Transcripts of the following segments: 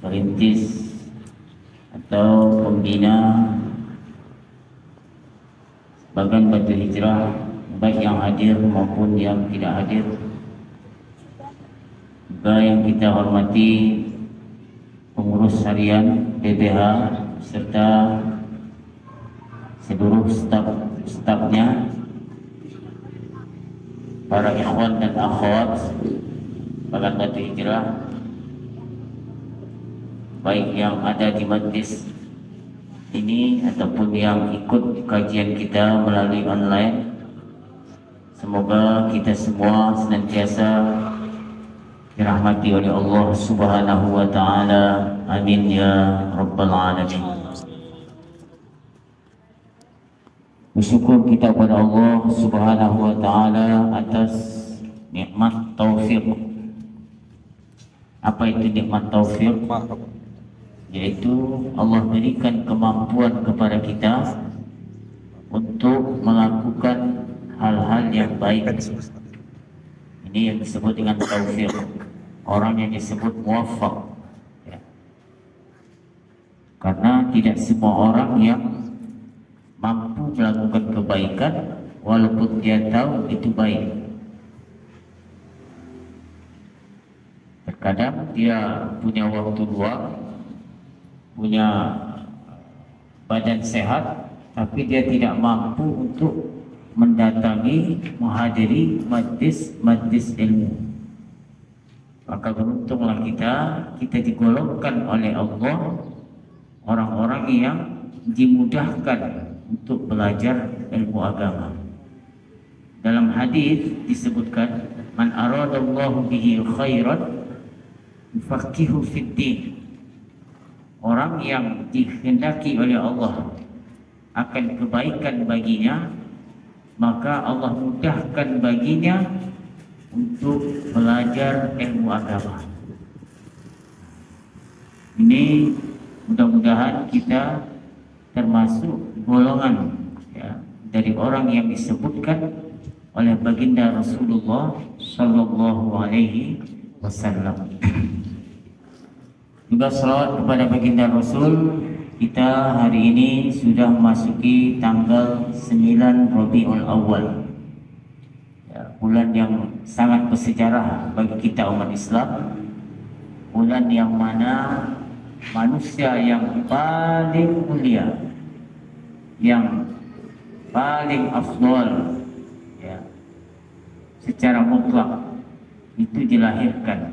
perintis atau pembina Bagan Batu Hijrah, baik yang hadir maupun yang tidak hadir, juga yang kita hormati pengurus harian BBH serta seluruh stafnya, para ikhwan dan akhwat Bagan Batu Hijrah, baik yang ada di majlis ini ataupun yang ikut kajian kita melalui online. Semoga kita semua senantiasa dirahmati oleh Allah Subhanahu wa taala. Amin ya rabbal alamin. Bersyukur kita kepada Allah Subhanahu wa taala atas nikmat taufik. Apa itu nikmat taufik? Yaitu Allah berikan kemampuan kepada kita untuk melakukan hal-hal yang baik. Ini yang disebut dengan taufik. Orang yang disebut muwaffaq, ya. Karena tidak semua orang yang mampu melakukan kebaikan walaupun dia tahu itu baik. Terkadang dia punya waktu luang, punya badan sehat, tapi dia tidak mampu untuk mendatangi, menghadiri majlis ilmu. Maka beruntunglah kita digolongkan oleh Allah orang-orang yang dimudahkan untuk belajar ilmu agama. Dalam hadis disebutkan, man aradallahu bihi khairan yufaqihu fid din. Orang yang dikehendaki oleh Allah akan kebaikan baginya, maka Allah mudahkan baginya untuk belajar ilmu agama. Ini mudah-mudahan kita termasuk golongan, ya, dari orang yang disebutkan oleh baginda Rasulullah Sallallahu Alaihi Wasallam. Juga salawat kepada baginda Rasul. Kita hari ini sudah memasuki tanggal 9 Rabiul Awal, ya, bulan yang sangat bersejarah bagi kita umat Islam. Bulan yang mana manusia yang paling mulia, yang paling afdal, ya, secara mutlak itu dilahirkan.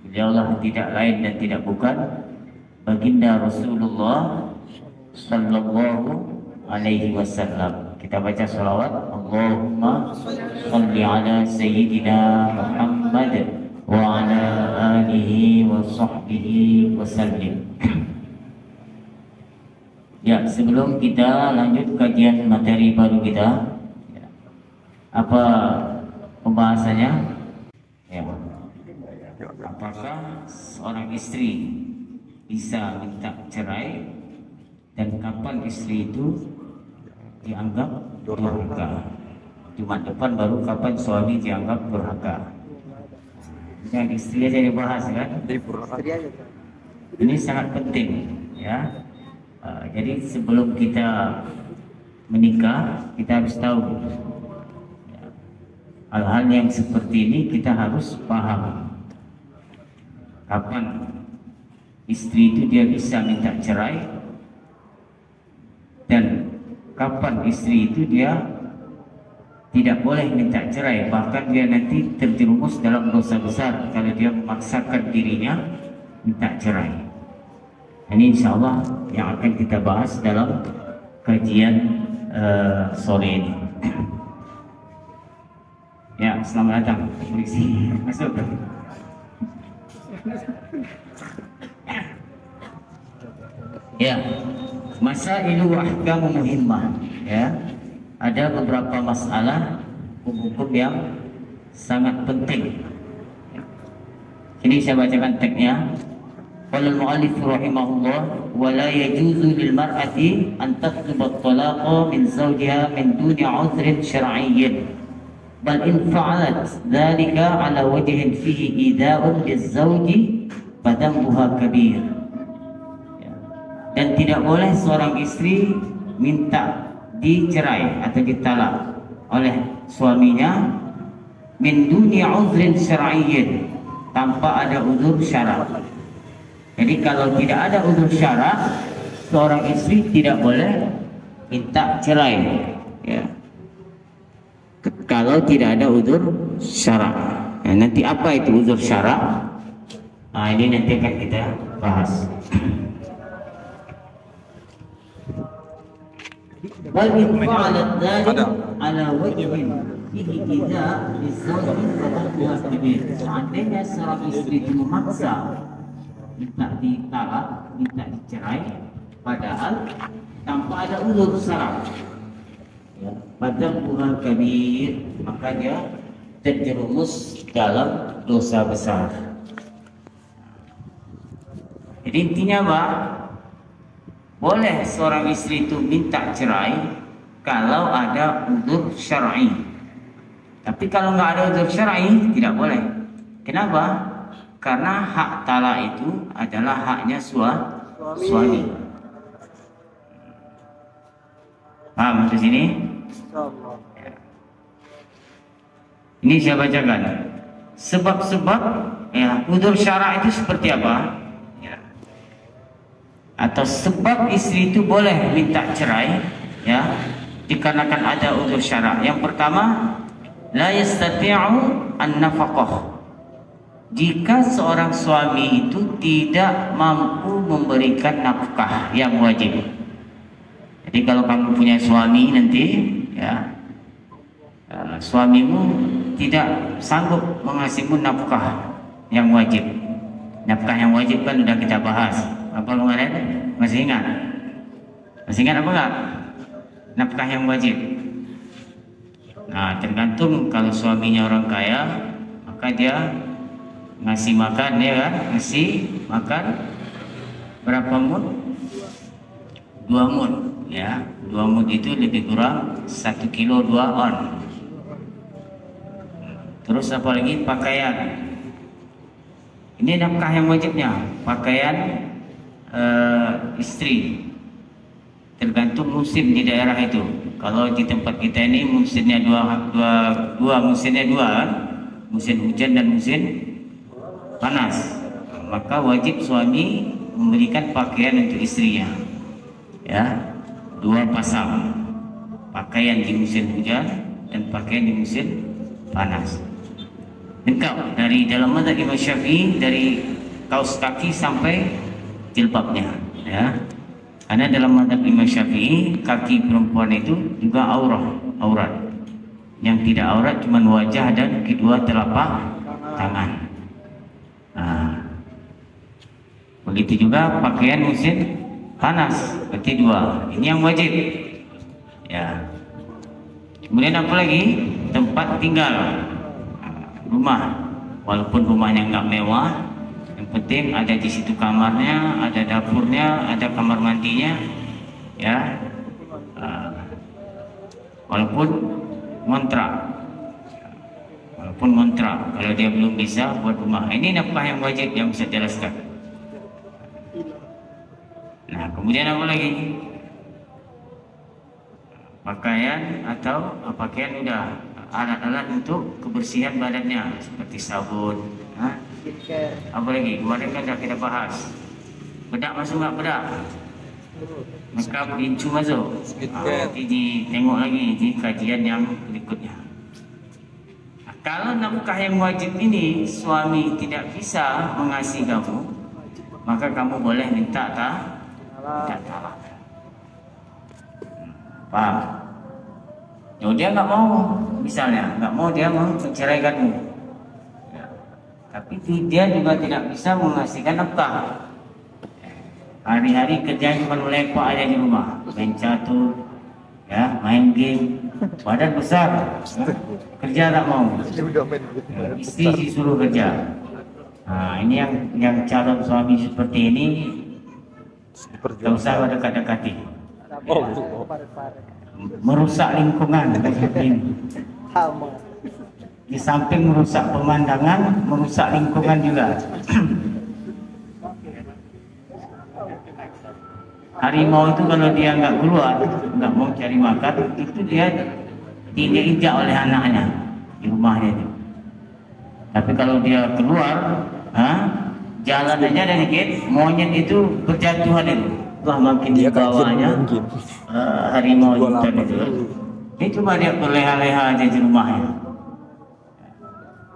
Beliaulah tidak lain dan tidak bukan baginda Rasulullah Sallallahu Alaihi Wasallam. Kita baca salawat, Allahumma salli ala Sayyidina Muhammad wa ala alihi wa sahbihi wa sallim. Ya, sebelum kita lanjut kajian materi baru kita, ya, apa pembahasannya? Ya, apakah seorang istri bisa minta cerai dan kapan istri itu dianggap durhaka? Jumat depan baru kapan suami dianggap durhaka. Yang istri aja dibahas kan? Ini sangat penting, ya. Jadi sebelum kita menikah, kita harus tahu, ya, hal-hal yang seperti ini kita harus paham. Kapan istri itu dia bisa minta cerai dan kapan istri itu dia tidak boleh minta cerai, bahkan dia nanti terjerumus dalam dosa besar kalau dia memaksakan dirinya minta cerai. Ini insya Allah yang akan kita bahas dalam kajian sore ini. Ya, selamat datang. Masuk. Ya, masailu ahkamu muhimmah, ya. Ada beberapa masalah hukum yang sangat penting. Ini saya bacakan teksnya. Qala al-mu'allif rahimahullah, wa la yajuzu lil mar'ati an tatluba at-talaqa min zawjiha min duni 'udhrin syar'iyyin, bal in fa'alat dhalika 'ala wajhin fihi ida'un liz-zawji fadambuha kabir. Ya. Dan tidak boleh seorang istri minta dicerai atau ditalak oleh suaminya min duni uzrin syar'iyyin, tanpa ada uzur syara'. Jadi kalau tidak ada uzur syara', seorang istri tidak boleh minta cerai, ya. Kalau tidak ada uzur syara'. Nah, nanti apa itu uzur syara'? Nah, ini nanti akan kita bahas. Wal infa'alat dzalik ala wajhin fihi idza lizawji fadambuha kabir. Seandainya seorang istri itu memaksa minta ditalak, minta dicerai, padahal tanpa ada uzur syara', ya, fadambuha kabir, maka dia terjerumus dalam dosa besar. Jadi intinya apa? Boleh seorang istri itu minta cerai kalau ada uzur syar'i. Tapi kalau nggak ada uzur syar'i, tidak boleh. Kenapa? Karena hak talak itu adalah haknya suami. Paham di sini? Ya. Ini saya bacakan. Sebab-sebab ya uzur syara' itu seperti apa? Atau sebab istri itu boleh minta cerai, ya, dikarenakan ada uzur syara'. Yang pertama, la yastati'u an-nafaqah. Jika seorang suami itu tidak mampu memberikan nafkah yang wajib. Jadi kalau kamu punya suami nanti, ya, suamimu tidak sanggup mengasihmu nafkah yang wajib. Nafkah yang wajib kan sudah kita bahas. Apa kemarin? Masih ingat? Masih ingat apa enggak? Nafkah yang wajib. Nah, tergantung kalau suaminya orang kaya, maka dia ngasih makan, ya kan? Ngasih makan berapa mud? 2 mud, ya. 2 mud itu lebih kurang 1 kilo 2 on. Terus apa lagi? Pakaian. Ini nafkah yang wajibnya. Pakaian istri, tergantung musim di daerah itu. Kalau di tempat kita ini musimnya dua musimnya kan? Musim hujan dan musim panas, maka wajib suami memberikan pakaian untuk istrinya, ya, 2 pasang pakaian di musim hujan dan pakaian di musim panas. Lengkap dari dalam mazhab Imam Syafi'i, dari kaos kaki sampai jilbabnya, ya. Karena dalam mazhab Imam Syafi'i kaki perempuan itu juga aurat. Yang tidak aurat cuma wajah dan kedua telapak tangan. Nah, begitu juga pakaian musim panas, berarti 2. Ini yang wajib, ya. Kemudian apa lagi? Tempat tinggal, rumah, walaupun rumahnya nggak mewah. Yang penting ada di situ kamarnya, ada dapurnya, ada kamar mandinya, ya. Walaupun ngontrak, kalau dia belum bisa buat rumah. Ini nafkah yang wajib yang bisa jelaskan. Nah, kemudian apa lagi? Pakaian atau pakaian udah, alat-alat untuk kebersihan badannya seperti sabun, apa lagi? Kemarin kan dah kita bahas. Bedak masuk nggak bedak? Makeup incu masuk. Nanti tengok lagi di kajian yang berikutnya. Nah, kalau nafkah yang wajib ini suami tidak bisa mengasihi kamu, maka kamu boleh minta talak. Paham? Kalau dia nggak mau, misalnya nggak mau, dia mau menceraikanmu, tapi dia juga tidak bisa mengasihkan nafkah. Hari-hari kerja cuma melepak aja di rumah, main catur, ya, main game, badan besar, ya, kerja tak mau, ya, istri disuruh kerja. Nah, ini yang calon suami seperti ini, tak usah dekat-dekati, ya, merusak lingkungan seperti ini. Di samping merusak pemandangan, merusak lingkungan juga. Harimau itu kalau dia nggak keluar, nggak mau cari makan, itu dia diinjak oleh anaknya di rumahnya itu. Tapi kalau dia keluar, jalan aja ada dikit, monyet itu berjatuhan itu. Wah, makin dibawanya harimau hutan itu. Ini cuma dia berleha-leha aja di rumahnya.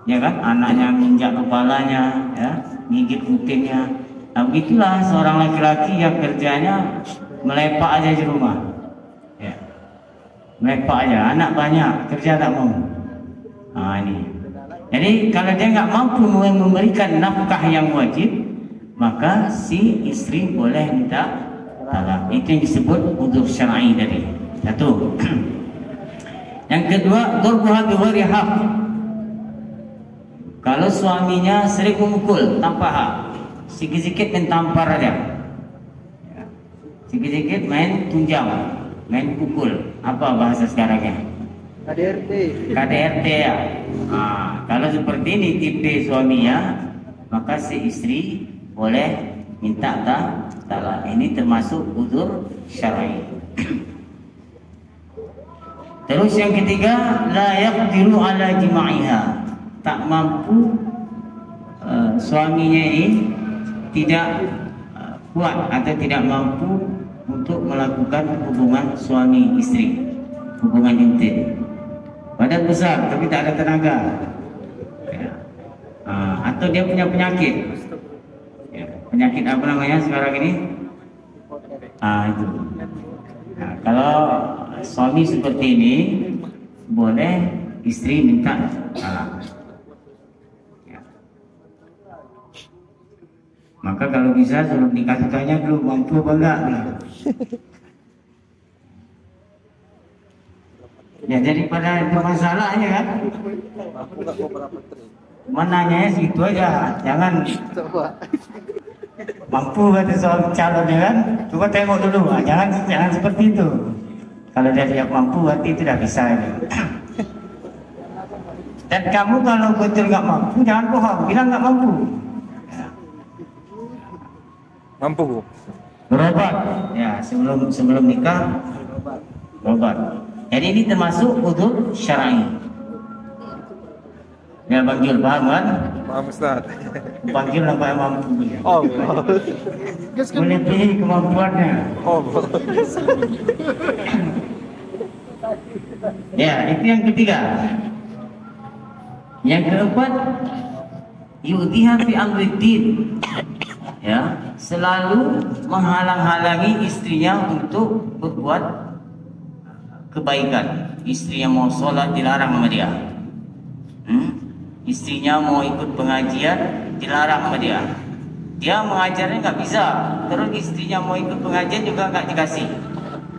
Ya kan, anaknya menginjak kepalanya, ya, gigit kupingnya. Nah, begitulah seorang laki-laki yang kerjanya melepak aja di rumah, ya. Melepak aja, anak banyak, kerja tak mau. Nah ini. Jadi kalau dia nggak mampu memberikan nafkah yang wajib, maka si istri boleh minta talak. Itu yang disebut udzur syar'i tadi. Satu. Yang kedua, darbuha bighairi haq. Kalau suaminya sering memukul tanpa hak, sikit-sikit main tampar aja, sikit-sikit main tunjang, main pukul, apa bahasa sekarangnya? KDRT. KDRT ya. Nah, kalau seperti ini tipe suaminya, maka si istri boleh minta talak. Ini termasuk udzur syar'i. Terus yang ketiga, la yaqdiru ala jima'iha. Tak mampu suaminya ini tidak kuat atau tidak mampu untuk melakukan hubungan suami istri, hubungan intim. Badan besar tapi tak ada tenaga, ya. Atau dia punya penyakit, ya. Penyakit apa namanya sekarang ini? Itu. Nah, kalau suami seperti ini, boleh istri minta talak. Maka kalau bisa sebelum nikah tanya dulu mampu apa enggak. Ya daripada itu masalahnya kan. Menanyanya segitu aja, jangan mampu kata soal calonnya kan. Coba tengok dulu, jangan seperti itu. Kalau dia tidak mampu berarti tidak bisa ini. Dan kamu kalau betul nggak mampu jangan bohong, bilang nggak mampu. Mampu berobat ya sebelum nikah, berobat. Jadi ini termasuk udzur syar'i. Ya Bang Jul, paham kan? Paham Ustaz. Bang Jul nampak mampu ya. Oh, melebihi kemampuannya. oh. Ya, itu yang ketiga. Yang keempat, yu'dhiha fi amriddin. Ya, selalu menghalang-halangi istrinya untuk berbuat kebaikan. Istrinya mau sholat dilarang sama dia. Istrinya mau ikut pengajian dilarang sama dia. Dia mengajarnya nggak bisa, terus istrinya mau ikut pengajian juga nggak dikasih.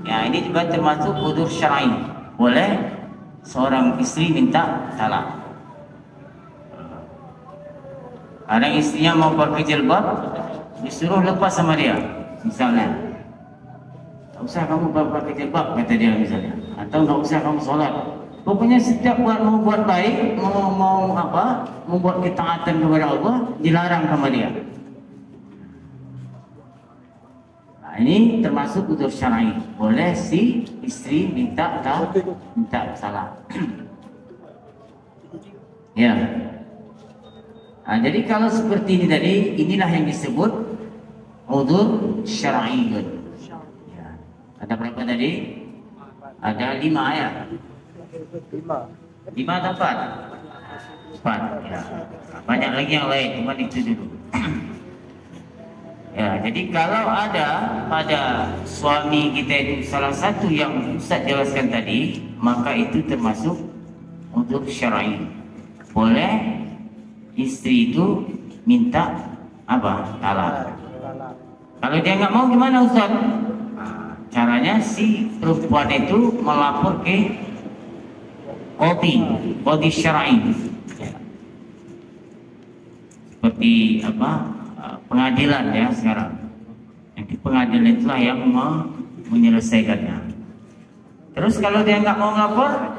Ya, ini juga termasuk udzur syar'i. Boleh seorang istri minta talak. Ada istrinya mau pakai jilbab, disuruh lepas sama dia, misalnya. Tak usah kamu pakai jilbab, kata dia misalnya. Atau tak usah kamu sholat. Pokoknya setiap mau buat baik, mau membuat ketaatan kepada Allah, dilarang sama dia. Nah, ini termasuk udzur syar'i. Boleh si istri minta salah. Ya. Nah, jadi kalau seperti ini tadi, inilah yang disebut udzur syar'i. Ya. Ada berapa tadi? Ada 5 ya. 5 atau 4? 4 ya. Banyak lagi yang lain, cuma itu dulu. Ya, jadi kalau ada pada suami kita itu salah satu yang Ustaz jelaskan tadi, maka itu termasuk udzur syar'i. Boleh istri itu minta apa? Talak. Kalau dia nggak mau gimana Ustaz? Caranya si perempuan itu melapor ke qadhi syar'i. Ya. Seperti apa? Pengadilan ya sekarang. Nanti pengadilan itulah yang menyelesaikannya. Terus kalau dia nggak mau melapor,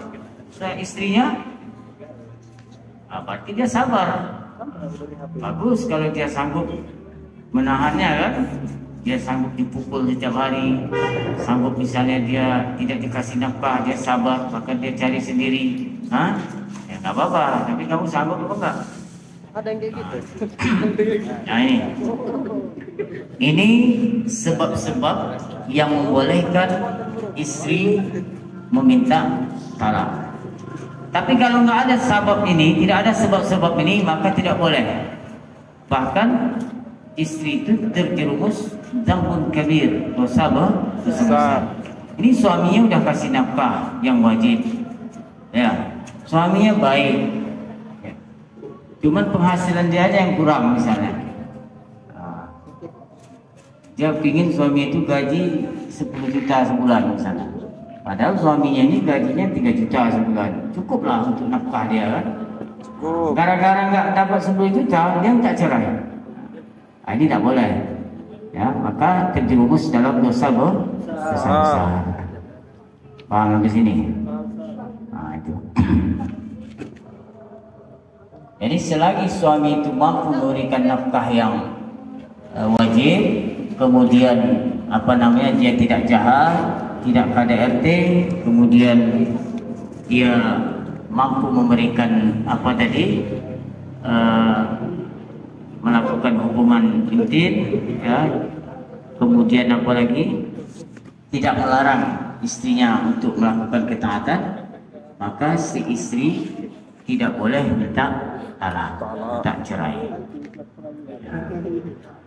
istrinya, berarti dia sabar. Bagus kalau dia sanggup menahannya kan. dia sanggup dipukul setiap hari, sanggup misalnya dia tidak dikasih nafkah, dia sabar, bahkan dia cari sendiri, ya nggak apa-apa. Tapi kamu sanggup apa enggak? Ada yang kayak gitu. Nah ini sebab-sebab yang membolehkan istri meminta talak. Tapi kalau nggak ada sebab ini, tidak ada sebab-sebab ini, maka tidak boleh. Bahkan istri itu terjerumus dzambun kabir, dosa besar. Ini suaminya udah kasih nafkah yang wajib, ya, suaminya baik, ya. Cuman penghasilan dia aja yang kurang misalnya. Dia pingin suami itu gaji 10 juta sebulan misalnya. Padahal suaminya ini gajinya 3 juta sebulan. Cukuplah untuk nafkah dia kan. Gara-gara nggak dapat 10 juta, dia minta cerai. Nah, ini tidak boleh. Ya, maka terjerumus dalam dosa besar. Paham sampai sini? Nah, itu. Jadi selagi suami itu mampu memberikan nafkah yang wajib, kemudian dia tidak jahat, tidak KDRT, kemudian dia mampu memberikan melakukan hubungan intim, ya, kemudian tidak melarang istrinya untuk melakukan ketaatan, maka si istri tidak boleh minta talak, minta cerai. Ya.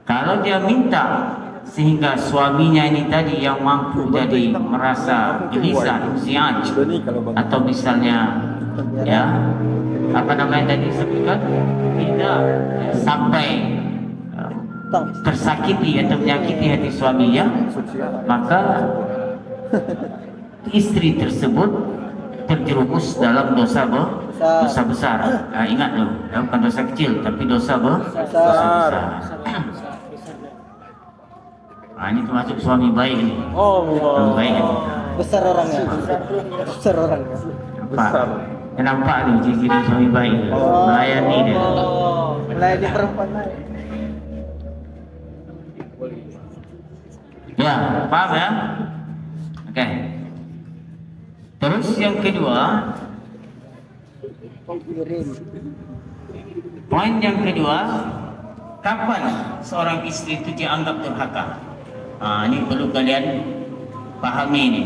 Kalau dia minta sehingga suaminya ini tadi yang mampu jadi merasa gelisah, insiaj, atau misalnya ya tadi disebutkan tidak sampai tersakiti atau menyakiti hati suaminya, maka istri tersebut terjerumus dalam dosa besar. Nah, ingat loh, bukan dosa kecil tapi dosa besar. Nah, ini termasuk suami baik nih. Suami baik ini. Besar orangnya. Besar. Nampak nih ciri-ciri suami baik. Melayani dia. Melayani perempuan lain. Ya, paham ya? Oke. Terus yang kedua, poin yang kedua, kapan seorang istri itu dianggap durhaka? Ini perlu kalian pahami ini.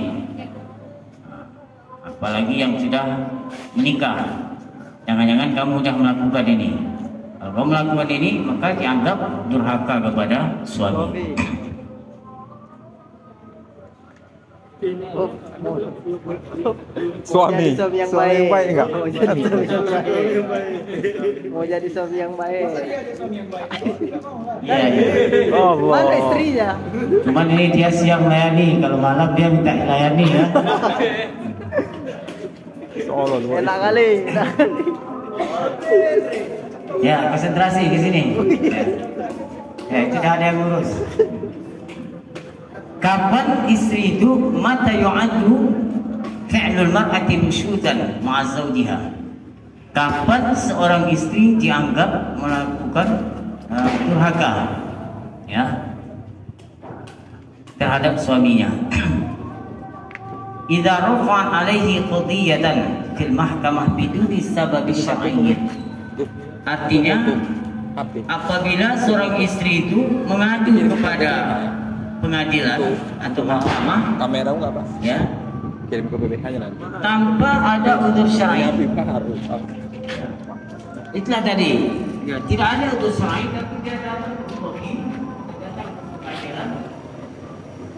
Apalagi yang sudah menikah, jangan-jangan kamu sudah melakukan ini. Kalau kamu melakukan ini, maka dianggap durhaka kepada suami. Suami yang baik enggak? Mau jadi suami yang baik. Ya. Mana istrinya? Cuman ini dia siang melayani, kalau malam dia minta layani ya. Enak kali. Ya, konsentrasi ke sini. Ya, tidak ada yang ngurus. Kapan istri itu mata yu'addu fi'lul mar'ati nusyudan ma'a zawjiha? Kapan seorang istri dianggap melakukan durhaka, ya, terhadap suaminya? Idza rafa'a 'alaihi qadiyatan fil mahkamah biduni sabab syar'iyyin. Artinya apabila seorang istri itu mengadu kepada pengadilan atau mahkamah, kamera enggak Pak? Ya, Kirim ke BPH-nya nanti. tanpa ada udzur syar'i. Itulah tadi. Ya, tidak ada udzur syar'i tapi dia datang ke pengadilan.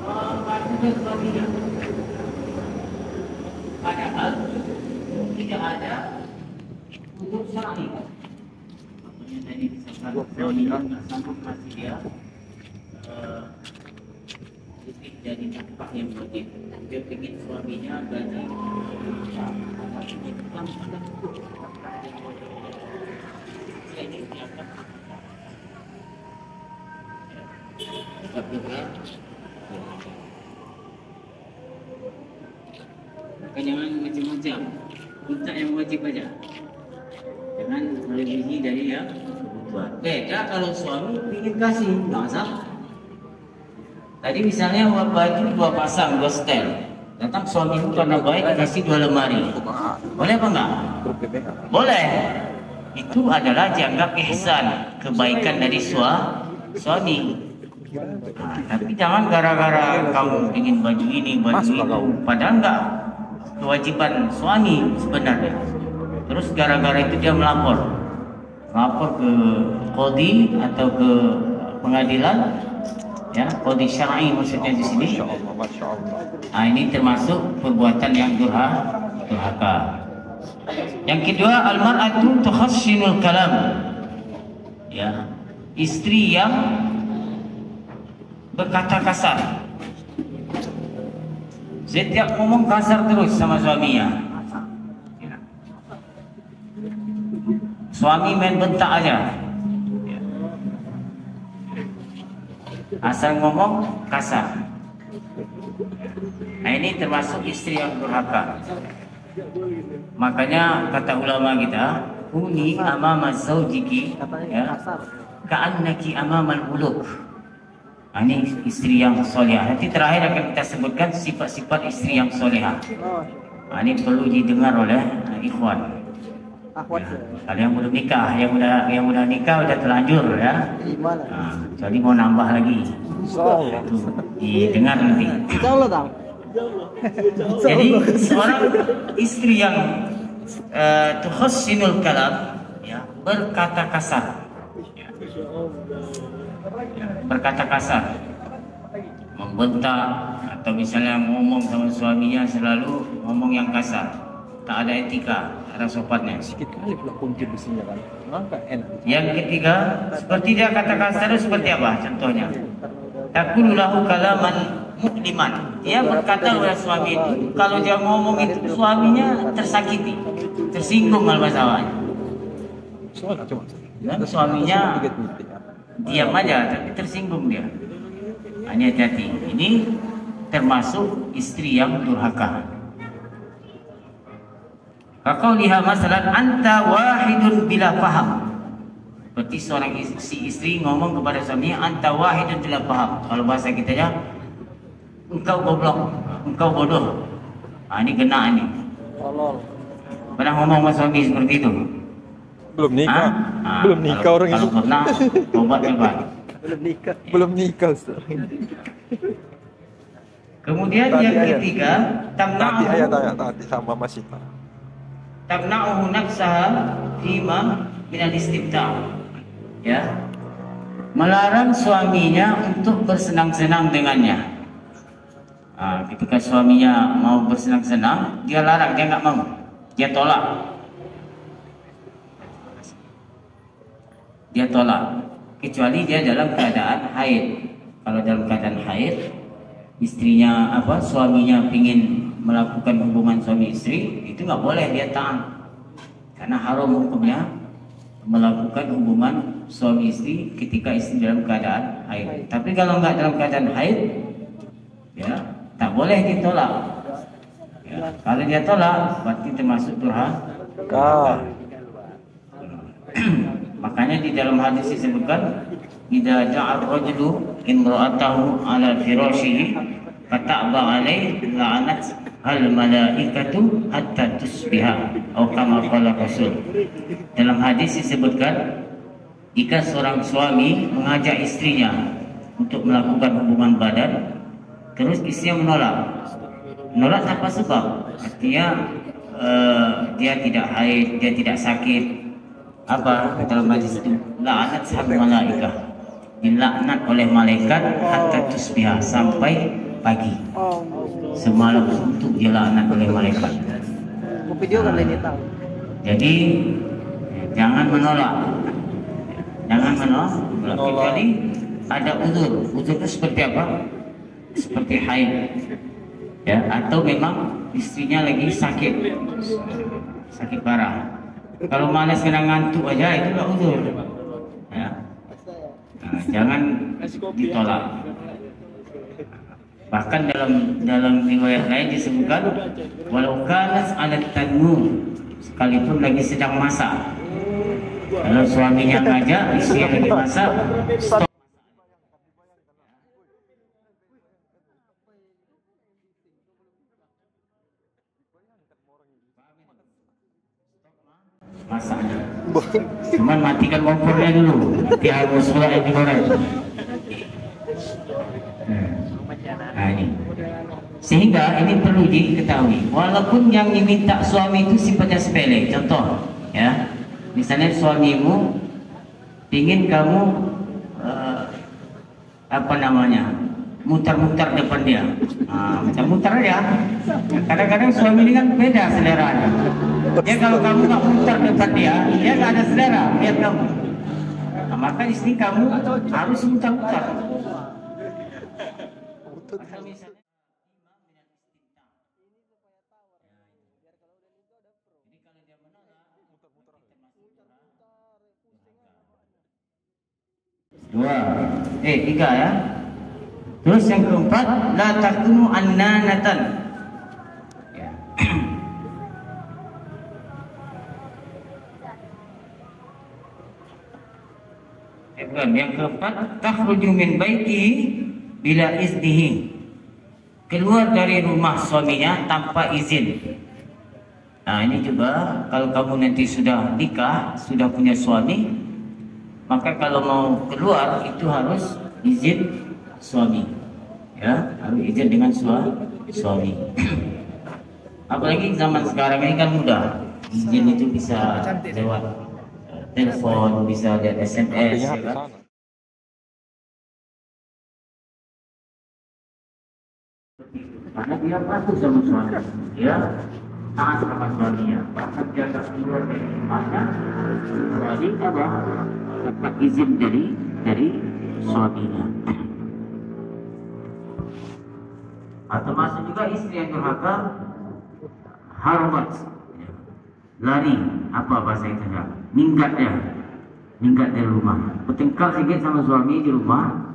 Mengadukan suaminya. Padahal tidak ada udzur syar'i. Makanya tadi disebutkan suaminya nggak sanggup kasih dia jadi nafkah yang wajib. Dia ingin suaminya gaji jangan macam-macam, minta yang wajib aja, jangan melebihi dari yang kebutuhan. Beda kalau suami ingin kasih, nggak masalah. Tadi misalnya baju dua pasang, dua setel. Datang suamimu karena baik kasih dua lemari. Boleh apa enggak? Boleh. Itu adalah dianggap ihsan, kebaikan dari suami. Nah, tapi jangan gara-gara kamu ingin baju ini, baju itu, padahal enggak kewajiban suami sebenarnya. Terus gara-gara itu dia melapor ke qadhi atau ke pengadilan, ya, qadhi syar'i maksudnya di sini. Masya Allah. Nah, ini termasuk perbuatan yang durhaka. Yang kedua, al-mar'atu tukhassinul kalam. Ya, istri yang berkata kasar. Setiap ngomong kasar terus sama suaminya. Suami main bentak aja. Asal ngomong kasar. Nah, ini termasuk istri yang durhaka. Makanya kata ulama kita, kuni amama zaujiki, ya, ka'annaki amamal muluk. Nah, ini istri yang solehah. Nanti terakhir akan kita sebutkan sifat-sifat istri yang solehah. Nah, ini perlu didengar oleh ikhwan. Ya, kalau yang belum nikah, yang udah nikah udah terlanjur ya. Nah, jadi mau nambah lagi. Didengar nanti. Jadi seorang istri yang tuhassinul kalam, ya, berkata kasar, ya, berkata kasar, membentak atau misalnya ngomong sama suaminya selalu ngomong yang kasar, tak ada etika, ada sopannya. Sedikit kali pula kunci besinya kan. Maka enak. Yang ketiga, seperti dia kata kasar seperti apa? Contohnya, taqulu lahu kalaman mukliman. Dia berkata kepada suami itu, kalau dia ngomong itu suaminya tersakiti, tersinggung hal masalahnya. Dan suaminya diam aja, tapi tersinggung dia. Hanya hati-hati. Ini termasuk istri yang durhaka. Kau lihat masalah anta wahidun bila paham. Seperti seorang istri ngomong kepada suaminya, anta wahidun bila paham. Kalau bahasa kita ya, engkau goblok, engkau bodoh. Nah, ini kena ini. Pernah ngomong sama suami seperti itu? Belum nikah. Belum nikah orang kalau itu. pernah, tobat coba. Belum nikah. Kemudian Tadi yang ayat. ketiga, Tadi ayat tamna'uhu tadi sama Mas Sita. tamna'uhu nafsaha fima minal istimta'. Ya. Melarang suaminya untuk bersenang-senang dengannya. Nah, ketika suaminya mau bersenang-senang, dia larang, dia nggak mau, dia tolak. Dia tolak, kecuali dia dalam keadaan haid. Kalau dalam keadaan haid, istrinya suaminya ingin melakukan hubungan suami istri, itu nggak boleh dia tahan, karena haram hukumnya melakukan hubungan suami istri ketika istri dalam keadaan haid. Tapi kalau nggak dalam keadaan haid, ya tak boleh ditolak. Ya, kalau dia tolak, berarti termasuk durhaka. Makanya di dalam hadis disebutkan, idza ja'a ar-rajulu imra'atahu 'ala firashihi fata'ba 'alaihi la'anat al-malaikatu hatta tusbiha atau kama qala Rasul. Dalam hadis disebutkan, jika seorang suami mengajak istrinya untuk melakukan hubungan badan, terus istrinya menolak tanpa sebab, artinya dia tidak haid, dia tidak sakit. Apa dalam hadis itu? La'anat al-malaikah, dilaknat oleh malaikat hatta tusbiha, sampai pagi. Semalam suntuk dia laknat oleh malaikat. Video kan ini tahu. Jadi jangan menolak. Jangan menolak kecuali ada uzur. Uzur itu seperti apa? Seperti haid. Ya, atau memang istrinya lagi sakit. Sakit parah. Kalau malas kena ngantuk aja itu nggak uzur. Ya. Nah, jangan ditolak. Bahkan dalam riwayat lain disebutkan, walau kanat 'ala tanur, sekalipun lagi sedang masak. Kalau suaminya ngajak, istrinya lagi masak, stop. masaknya. Cuman matikan kompornya dulu, nanti harus pula yang digoreng. Nah ini. Sehingga ini perlu diketahui, walaupun yang diminta suami itu sifatnya sepele. Contoh, ya, misalnya suamimu ingin kamu mutar-mutar depan dia, mutar-mutar aja. Kadang-kadang suami ini kan beda seleranya. Ya kalau kamu nggak mutar depan dia nggak ada selera lihat kamu. Nah, maka istri kamu harus mutar-mutar. Tiga ya. Terus yang keempat, la takunu annanatan. Ya. Yang keempat, takhruju min baitihi bila iznihi. Keluar dari rumah suaminya tanpa izin. Nah, ini juga kalau kamu nanti sudah nikah, sudah punya suami, maka kalau mau keluar itu harus izin suami, ya, harus izin dengan suami. Apalagi zaman sekarang ini kan mudah, izin itu bisa lewat telepon, bisa lihat SMS, ya kan? Karena dia patuh sama suami, dia taat sama suaminya, bahkan dia tak keluar dari rumahnya, kecuali apa? Dapat izin dari suaminya. Atau masuk juga istri yang durhaka, harbat, lari, apa bahasa itu ya? Minggat dari rumah, bertengkar sedikit sama suami di rumah,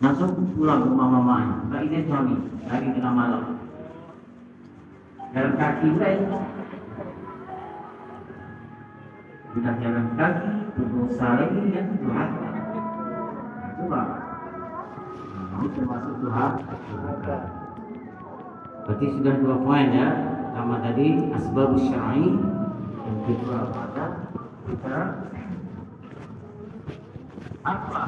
langsung pulang ke rumah mamanya, nggak izin suami, lari tengah malam. Jalan kaki lain, sudah jalan kaki, berdosa lagi dan durhaka. Coba, ini termasuk durhaka. Berarti sudah 2 poin ya. Pertama tadi asbab syar'i, yang kedua pada kita apa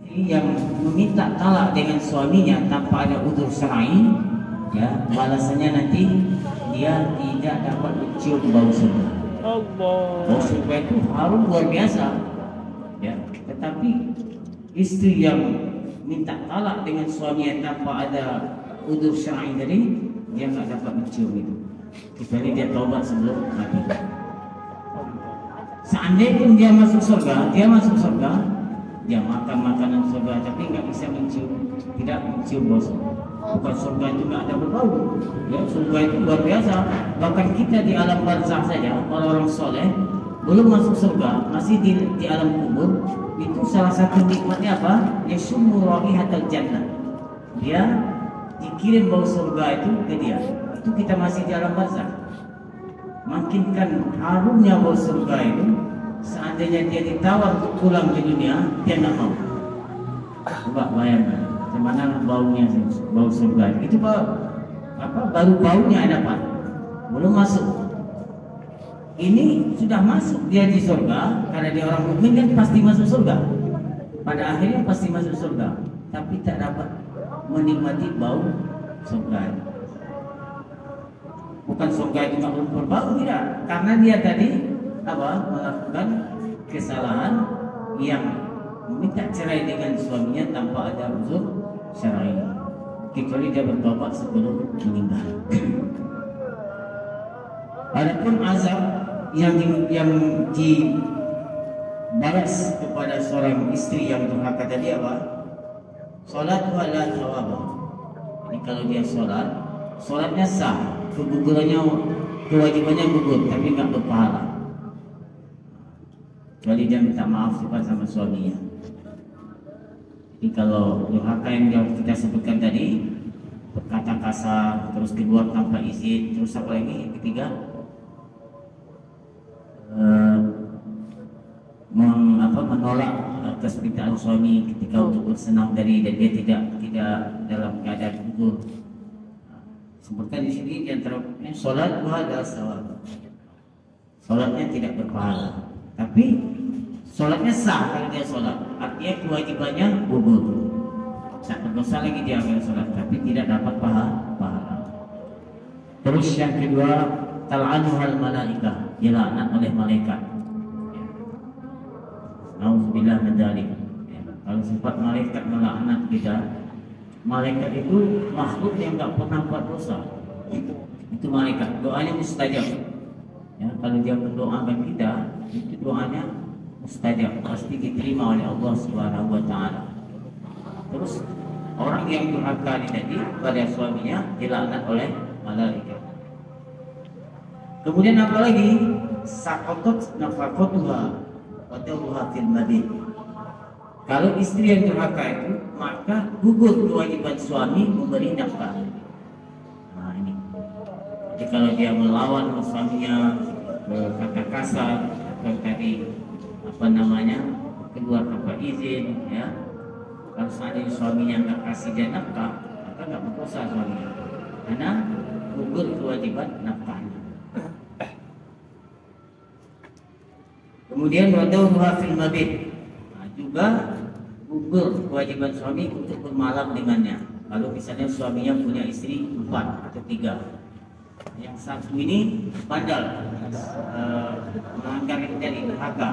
yang meminta talak dengan suaminya tanpa ada udzur syar'i, ya, balasannya nanti dia tidak dapat mencium bau surga. Bau surga itu harum luar biasa, ya. Tetapi istri yang minta talak dengan suaminya tanpa ada udzur syar'i tadi, dia nggak dapat mencium itu, kecuali dia taubat sebelum mati. Seandainya pun dia masuk surga, dia makan makanan surga tapi nggak bisa tidak mencium bau surga. Bukan surga itu nggak ada berbau, ya, surga itu luar biasa. Bahkan kita di alam barzakh saja, orang-orang soleh belum masuk surga, masih di alam kubur, itu salah satu nikmatnya apa? Yasummu raihatal jannah, dia dikirim bau surga itu ke dia. Itu kita masih di alam barzakh. Makinkan harumnya bau surga itu, seandainya dia ditawar untuk pulang ke dunia, dia nggak mau. Coba bayangkan bagaimana baunya bau surga. Itu baru baunya dapat, belum masuk. Ini sudah masuk dia di surga, karena dia orang mukmin kan pasti masuk surga. Pada akhirnya pasti masuk surga, tapi tak dapat menikmati bau surga. Bukan surga itu nggak berbau, tidak, karena dia tadi melakukan kesalahan yang meminta cerai dengan suaminya tanpa ada udzur syar'i, kecuali dia bertobat sebelum meninggal. Adapun azab yang dibalas kepada seorang istri yang durhaka tadi apa? Salat wala thawab. Ini kalau dia salatnya sah, kewajibannya gugur, tapi nggak berpahala. Kecuali dia minta maaf sama suaminya. Jadi kalau durhaka yang kita sebutkan tadi, berkata kasar, terus keluar tanpa izin, terus apa lagi? Yang ketiga, menolak atas permintaan suami ketika untuk bersenam tadi dan dia tidak dalam keadaan gugur. Sebutkan di sini di antara solat duha adalah sawab. Solatnya tidak berpahala, tapi solatnya sah kalau dia solat. Artinya kewajibannya gugur. Tak berdosa lagi dia akan solat, tapi tidak dapat pahala. Terus yang kedua, tal'anuhal malaikah, dilaknat oleh malaikat. Nauzubillah min dzalik. Kalau sempat malaikat melaknat kita, malaikat itu makhluk yang enggak pernah buat dosa. Itu malaikat, doanya mustajab. Ya, kalau dia mendoakan kita, itu doanya mustajab, pasti diterima oleh Allah Subhanahu wa taala. Terus orang yang durhaka tadi pada suaminya dilaknat oleh malaikat. Kemudian apa lagi? Saqatat nafaqatuha wa dawha fil mabit. Kalau istri yang durhaka itu, maka gugur kewajiban suami memberi nafkah. Nah ini. Jadi kalau dia melawan suaminya, berkata kasar, atau tadi keluar tanpa izin, ya. Kalau seandainya suaminya nggak kasih dia nafkah, maka nggak berdosa suaminya, karena gugur kewajiban nafkahnya. Kemudian wadauha fil mabit, juga gugur kewajiban suami untuk bermalam dengannya. Kalau misalnya suaminya punya istri 4 atau 3, yang satu ini bandal, melanggar dari durhaka,